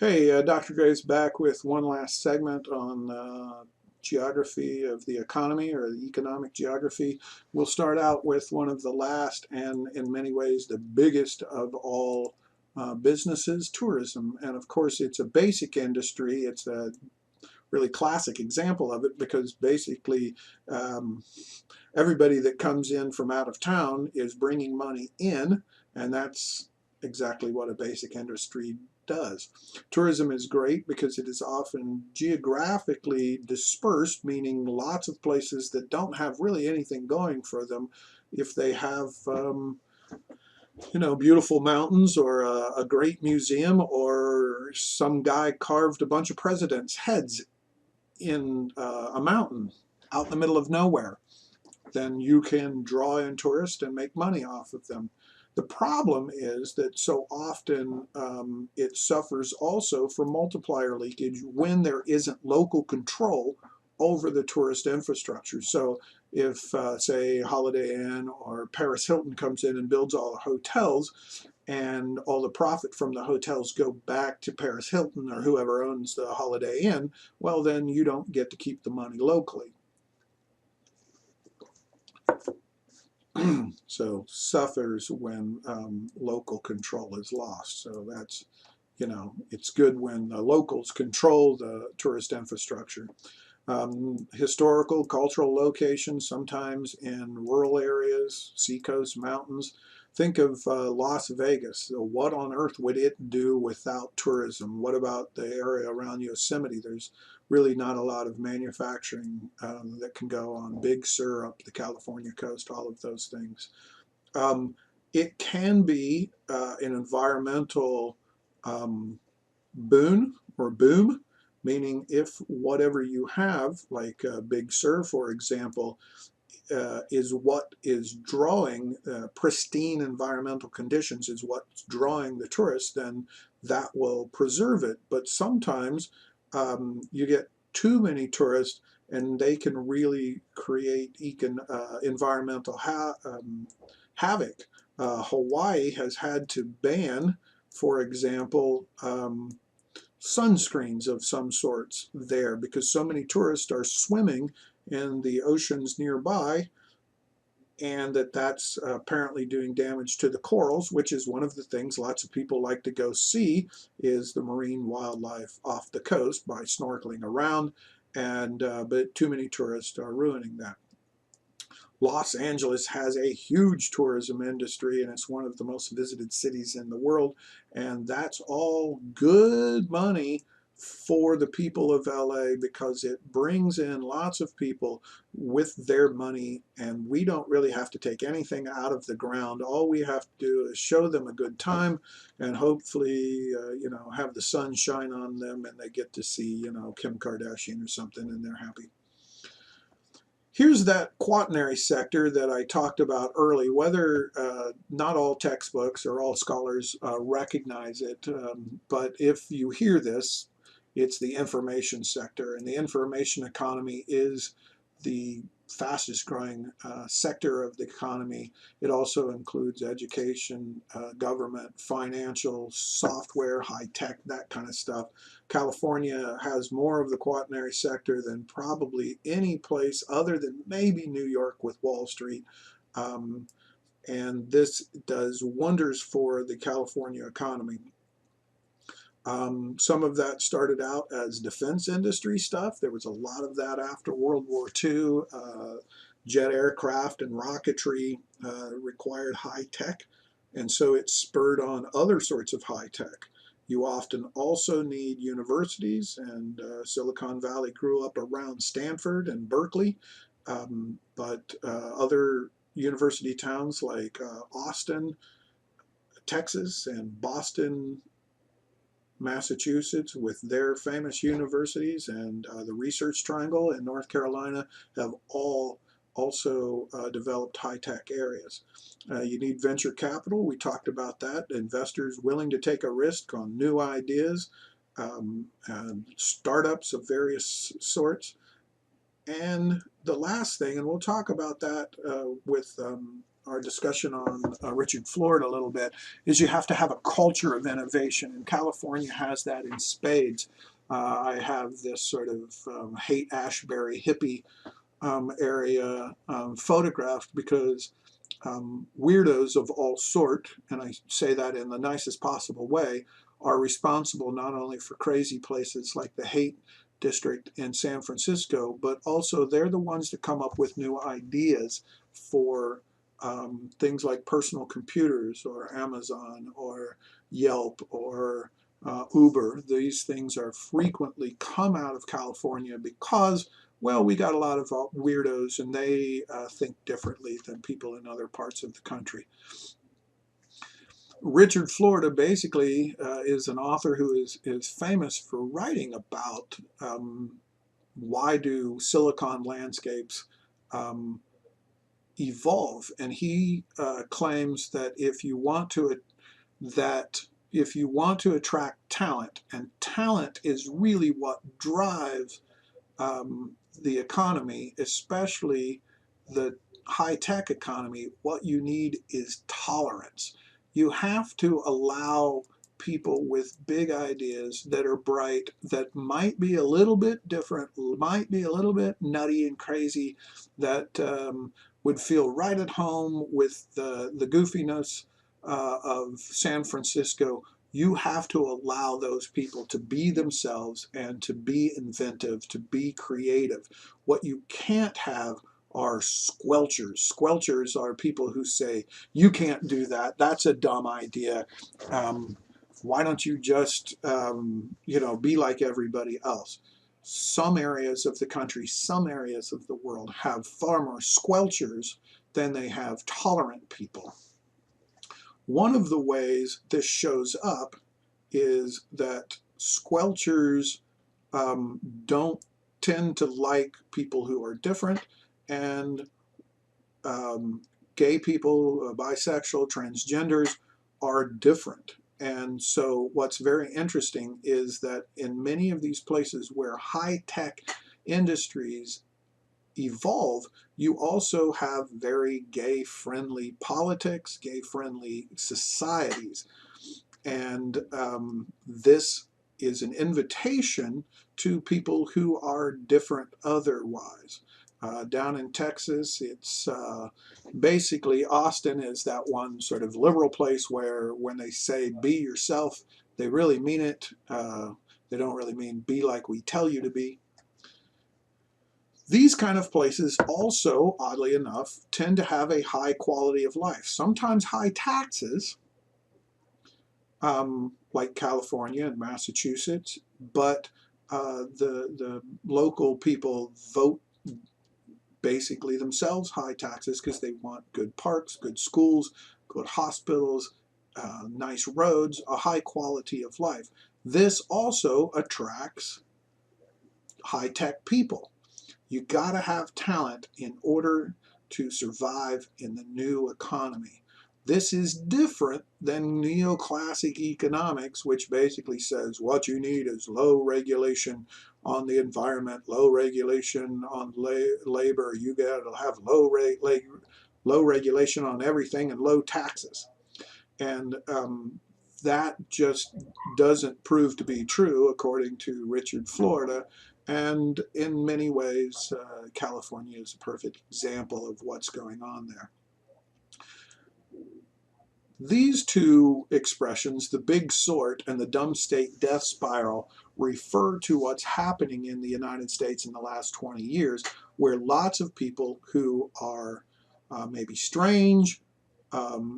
Hey, Dr. Gray's back with one last segment on geography of the economy or the economic geography. We'll start out with one of the last and in many ways the biggest of all businesses, tourism. And of course, it's a basic industry. It's a really classic example of it because basically um, everybody that comes in from out of town is bringing money in, and that's exactly what a basic industry does. Tourism is great because it is often geographically dispersed, meaning lots of places that don't have really anything going for them. If they have beautiful mountains or a great museum, or some guy carved a bunch of presidents' heads in a mountain out in the middle of nowhere, then you can draw in tourists and make money off of them. The problem is that so often it suffers also from multiplier leakage when there isn't local control over the tourist infrastructure. So if, say, Holiday Inn or Paris Hilton comes in and builds all the hotels, and all the profit from the hotels go back to Paris Hilton or whoever owns the Holiday Inn, well, then you don't get to keep the money locally. So suffers when local control is lost. So that's, it's good when the locals control the tourist infrastructure. Historical, cultural locations, sometimes in rural areas, seacoast, mountains. Think of Las Vegas. What on earth would it do without tourism? What about the area around Yosemite? There's really not a lot of manufacturing that can go on. Big Sur up the California coast, all of those things. Um, it can be an environmental boon or boom, meaning if whatever you have, like Big Sur, for example, is what is drawing pristine environmental conditions, is what's drawing the tourists, then that will preserve it. But sometimes you get too many tourists and they can really create environmental havoc. Hawaii has had to ban, for example, sunscreens of some sorts there because so many tourists are swimming in the oceans nearby, and that's apparently doing damage to the corals, which is one of the things lots of people like to go see, is the marine wildlife off the coast by snorkeling around, and but too many tourists are ruining that. Los Angeles has a huge tourism industry, and it's one of the most visited cities in the world, and that's all good money for the people of LA because it brings in lots of people with their money, and we don't really have to take anything out of the ground. All we have to do is show them a good time, and hopefully have the sun shine on them and they get to see Kim Kardashian or something, and they're happy. Here's that quaternary sector that I talked about early. Whether not all textbooks or all scholars recognize it, but if you hear this, it's the information sector. And the information economy is the fastest growing sector of the economy. It also includes education, government, financial, software, high tech, that kind of stuff. California has more of the quaternary sector than probably any place other than maybe New York with Wall Street. Um, and this does wonders for the California economy. Some of that started out as defense industry stuff. There was a lot of that after World War II. Jet aircraft and rocketry required high tech, and so it spurred on other sorts of high tech. You often also need universities, and Silicon Valley grew up around Stanford and Berkeley, but other university towns like Austin, Texas, and Boston, Massachusetts, with their famous universities, and the Research Triangle in North Carolina, have all also developed high-tech areas. You need venture capital. We talked about that. Investors willing to take a risk on new ideas, and startups of various sorts. And the last thing, and we'll talk about that with our discussion on Richard Florida a little bit, is you have to have a culture of innovation, and California has that in spades. I have this sort of Haight-Ashbury hippie area photographed because weirdos of all sort, and I say that in the nicest possible way, are responsible not only for crazy places like the Haight District in San Francisco, but also they're the ones that come up with new ideas for things like personal computers or Amazon or Yelp or Uber. These things are frequently come out of California because, well, we got a lot of weirdos and they think differently than people in other parts of the country. Richard Florida basically is an author who is famous for writing about why do silicon landscapes evolve, and he claims that if you want to attract talent, and talent is really what drives the economy, especially the high-tech economy, what you need is tolerance. You have to allow people with big ideas that are bright, that might be a little bit different, might be a little bit nutty and crazy, that would feel right at home with the goofiness of San Francisco. You have to allow those people to be themselves and to be inventive, to be creative. What you can't have are squelchers. Squelchers are people who say, you can't do that, that's a dumb idea. Why don't you just, be like everybody else? Some areas of the country, some areas of the world have far more squelchers than they have tolerant people. One of the ways this shows up is that squelchers don't tend to like people who are different, and gay people, bisexual, transgenders are different. And so what's very interesting is that in many of these places where high-tech industries evolve, you also have very gay-friendly politics, gay-friendly societies. And this is an invitation to people who are different otherwise. Down in Texas, it's basically Austin is that one sort of liberal place where when they say be yourself, they really mean it. They don't really mean be like we tell you to be. These kind of places also, oddly enough, tend to have a high quality of life, sometimes high taxes, like California and Massachusetts, but the local people vote basically themselves high taxes because they want good parks, good schools, good hospitals, nice roads, a high quality of life. This also attracts high-tech people. You got to have talent in order to survive in the new economy. This is different than neoclassic economics, which basically says what you need is low regulation on the environment, low regulation on labor. You got to have low regulation on everything and low taxes. And that just doesn't prove to be true, according to Richard Florida. And in many ways, California is a perfect example of what's going on there. These two expressions, the big sort and the dumb state death spiral, refer to what's happening in the United States in the last 20 years, where lots of people who are maybe strange,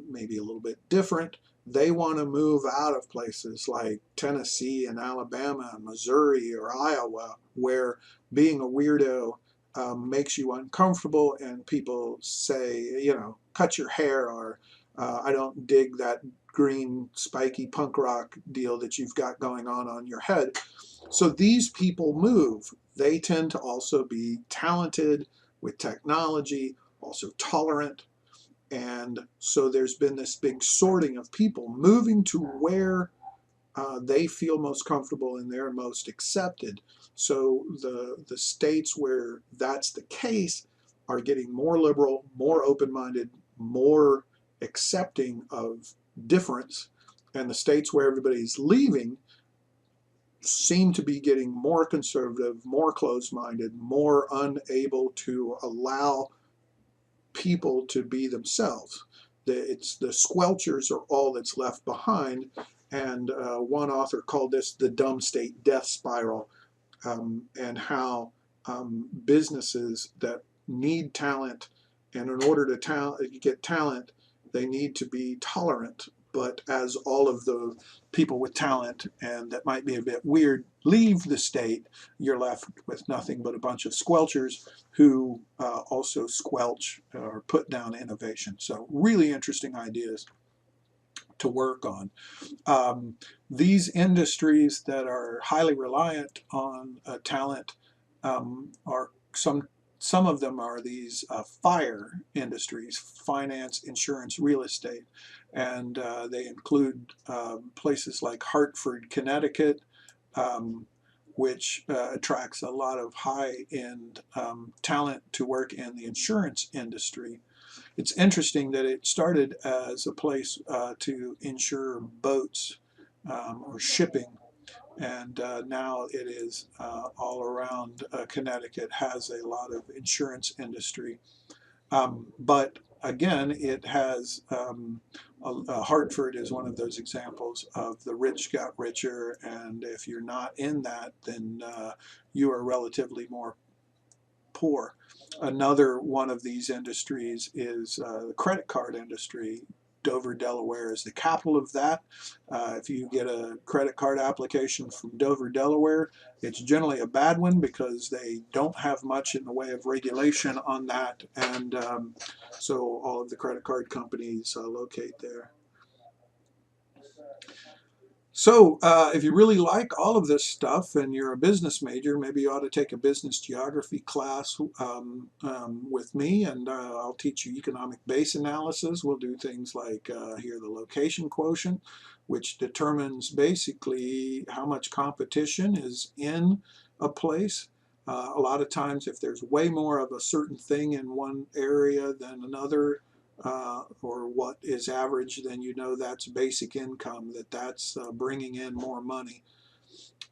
maybe a little bit different, they want to move out of places like Tennessee and Alabama and Missouri or Iowa, where being a weirdo makes you uncomfortable, and people say, cut your hair, or I don't dig that green spiky punk rock deal that you've got going on your head. So these people move. They tend to also be talented with technology, also tolerant. And so there's been this big sorting of people moving to where they feel most comfortable and they're most accepted. So the states where that's the case are getting more liberal, more open-minded, more accepting of difference, and the states where everybody's leaving seem to be getting more conservative, more closed-minded, more unable to allow people to be themselves. It's the squelchers are all that's left behind, and one author called this the dumb state death spiral, and how businesses that need talent, and in order to get talent, they need to be tolerant. But as all of the people with talent, and that might be a bit weird, leave the state, you're left with nothing but a bunch of squelchers who also squelch or put down innovation. So really interesting ideas to work on. These industries that are highly reliant on talent are some of them are these FIRE industries: finance, insurance, real estate, and they include places like Hartford, Connecticut, which attracts a lot of high-end talent to work in the insurance industry. It's interesting that it started as a place to insure boats or shipping, and now it is all around Connecticut, has a lot of insurance industry. But again, it has Hartford is one of those examples of the rich got richer, and if you're not in that, then you are relatively more poor. Another one of these industries is the credit card industry. Dover, Delaware is the capital of that. If you get a credit card application from Dover, Delaware, it's generally a bad one because they don't have much in the way of regulation on that, and so all of the credit card companies locate there. So if you really like all of this stuff and you're a business major, maybe you ought to take a business geography class with me, and I'll teach you economic base analysis. We'll do things like here the location quotient, which determines basically how much competition is in a place. A lot of times if there's way more of a certain thing in one area than another, or what is average, then you know that's basic income, that's bringing in more money.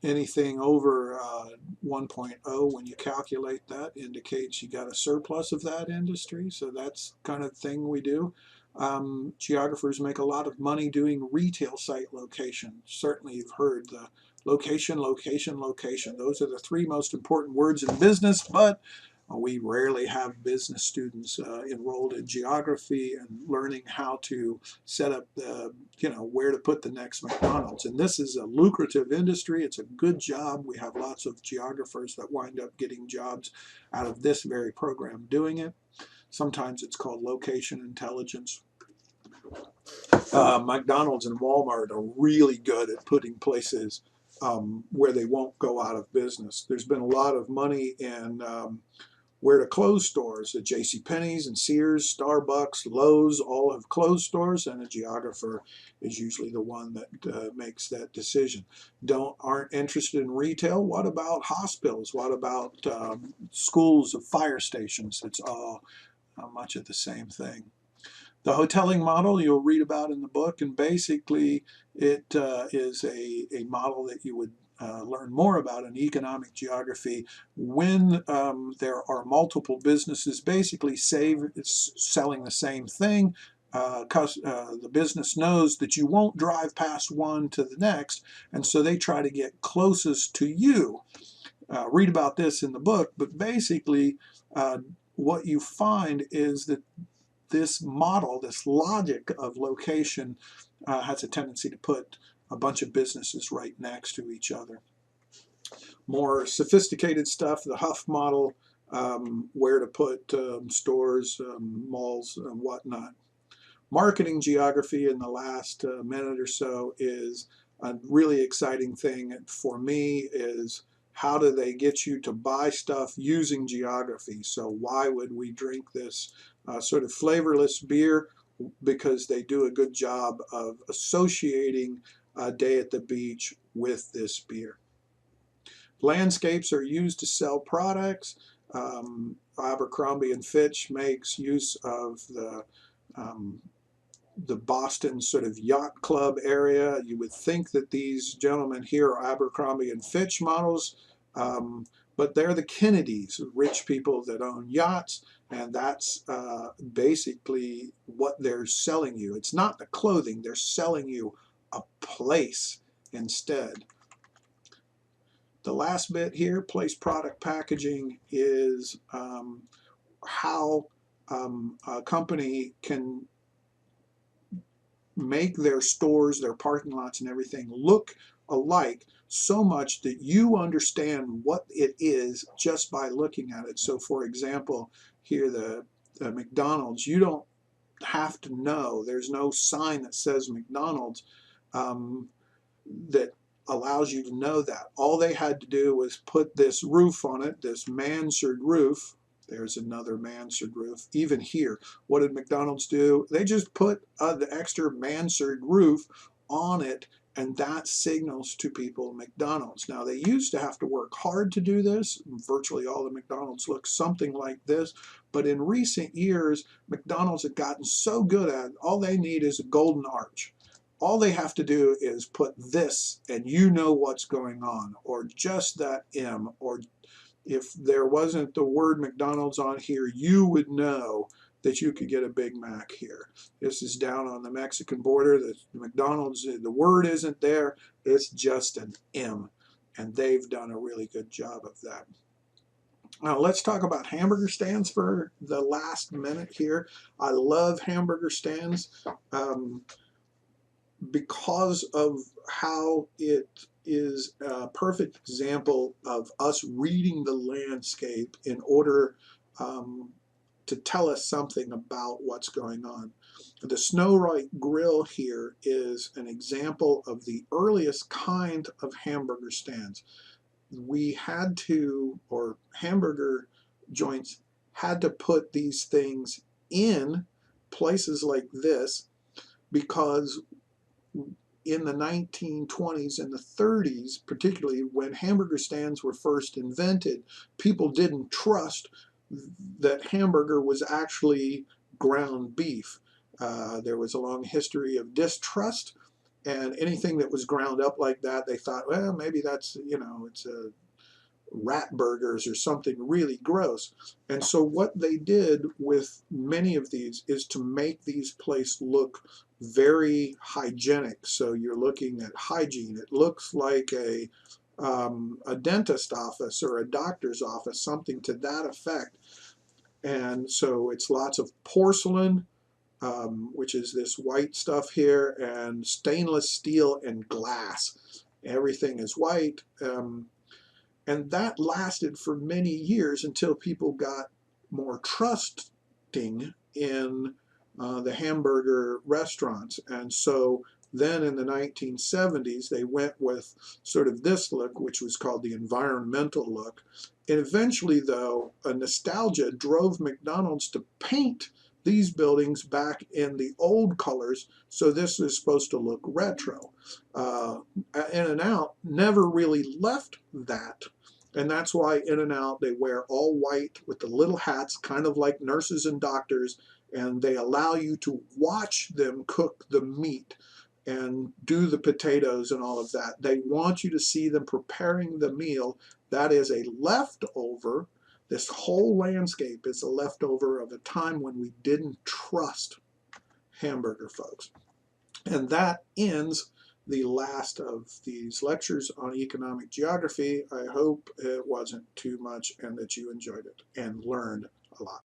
Anything over 1.0, when you calculate that, indicates you got a surplus of that industry. So that's kind of thing we do. Geographers make a lot of money doing retail site location. Certainly you've heard the location, location, location. Those are the three most important words in business, but we rarely have business students enrolled in geography and learning how to set up the, where to put the next McDonald's. And this is a lucrative industry. It's a good job. We have lots of geographers that wind up getting jobs out of this very program doing it. Sometimes it's called location intelligence. McDonald's and Walmart are really good at putting places where they won't go out of business. There's been a lot of money in where to close stores. The JCPenney's and Sears, Starbucks, Lowe's all have closed stores, and a geographer is usually the one that makes that decision. Aren't interested in retail? What about hospitals? What about schools of fire stations? It's all much of the same thing. The hoteling model you'll read about in the book, and basically it is a model that you would learn more about in economic geography when there are multiple businesses basically selling the same thing. The business knows that you won't drive past one to the next, and so they try to get closest to you. Read about this in the book, but basically what you find is that this model, this logic of location, has a tendency to put a bunch of businesses right next to each other. More sophisticated stuff, the Huff Model, where to put stores, malls, and whatnot. Marketing geography in the last minute or so is a really exciting thing for me. Is how do they get you to buy stuff using geography? So why would we drink this sort of flavorless beer? Because they do a good job of associating a day at the beach with this beer. Landscapes are used to sell products. Abercrombie and Fitch makes use of the the Boston sort of yacht club area. You would think that these gentlemen here are Abercrombie and Fitch models, but they're the Kennedys, rich people that own yachts, and that's basically what they're selling you. It's not the clothing, they're selling you a place instead. The last bit here, place product packaging, is how a company can make their stores, their parking lots, and everything look alike so much that you understand what it is just by looking at it. So, for example, here the McDonald's, you don't have to know. There's no sign that says McDonald's that allows you to know that. All they had to do was put this roof on it, this Mansard roof. There's another Mansard roof. Even here, what did McDonald's do? They just put the extra Mansard roof on it, and that signals to people McDonald's. Now, they used to have to work hard to do this. Virtually all the McDonald's look something like this. But in recent years, McDonald's have gotten so good at it, all they need is a golden arch. All they have to do is put this, and you know what's going on, or just that M, or if there wasn't the word McDonald's on here, you would know that you could get a Big Mac here. This is down on the Mexican border. The McDonald's, the word isn't there. It's just an M, and they've done a really good job of that. Now let's talk about hamburger stands for the last minute here. I love hamburger stands. Because of how it is a perfect example of us reading the landscape in order to tell us something about what's going on. The Snow White Grill here is an example of the earliest kind of hamburger stands. We had to, or hamburger joints had to put these things in places like this because in the 1920s and the 30s, particularly when hamburger stands were first invented, people didn't trust that hamburger was actually ground beef. There was a long history of distrust, and anything that was ground up like that, they thought, well, maybe that's, it's a rat burgers or something really gross. And so what they did with many of these is to make these places look very hygienic. So you're looking at hygiene. It looks like a dentist office or a doctor's office, something to that effect. And so it's lots of porcelain, which is this white stuff here, and stainless steel and glass. Everything is white. And that lasted for many years until people got more trusting in the hamburger restaurants. And so then in the 1970s, they went with sort of this look, which was called the environmental look. And eventually, though, a nostalgia drove McDonald's to paint these buildings back in the old colors, so this is supposed to look retro. In-N-Out never really left that, and that's why In-N-Out, they wear all white with the little hats, kind of like nurses and doctors, and they allow you to watch them cook the meat and do the potatoes and all of that. They want you to see them preparing the meal. That is a leftover. This whole landscape is a leftover of a time when we didn't trust hamburger folks. And that ends the last of these lectures on economic geography. I hope it wasn't too much and that you enjoyed it and learned a lot.